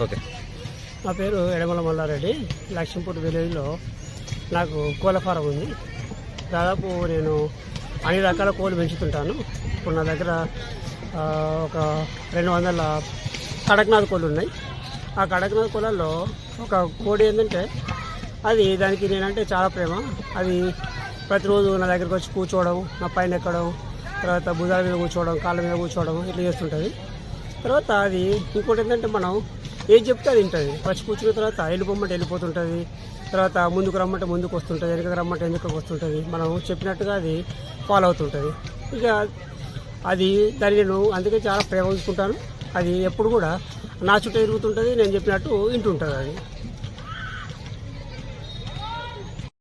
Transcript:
Okay. నా పేరు ఎడమల మల్లారెడ్డి. లక్ష్మీపూర్ విలేజ్లో నాకు కోళ్ళ ఫారం ఉంది. దాదాపు నేను అన్ని రకాల కోళ్ళు పెంచుతుంటాను. ఇప్పుడు నా దగ్గర ఒక 200 కడక్నాథ్ కోళ్ళు ఉన్నాయి. ఆ కడక్నాథ్ కోళ్ళల్లో ఒక కోడి ఏంటంటే అది దానికి నేనంటే చాలా ప్రేమ. అది ప్రతిరోజు నా దగ్గరికి వచ్చి కూర్చోవడం, నా పైన ఎక్కడం, తర్వాత భుజాల మీద కూర్చోవడం, కాళ్ళ మీద కూర్చోవడం ఇట్లా చేస్తుంటుంది. తర్వాత అది ఇంకోటి ఏంటంటే మనం ఏం చెప్తే అది తింటుంది. వచ్చి కూర్చున్న తర్వాత వెళ్ళిపోమంటే వెళ్ళిపోతుంటుంది. తర్వాత ముందుకు రమ్మంటే ముందుకు వస్తుంటుంది, వెనకకు రమ్మంటే వెనకకు వస్తుంటుంది. మనం చెప్పినట్టుగా అది ఫాలో అవుతుంటుంది. ఇక అది దాన్ని నేను అందుకే చాలా ప్రేమ ఉంచుకుంటాను. అది ఎప్పుడు కూడా నా చుట్టూ తిరుగుతుంటుంది, నేను చెప్పినట్టు వింటుంటుంది అది.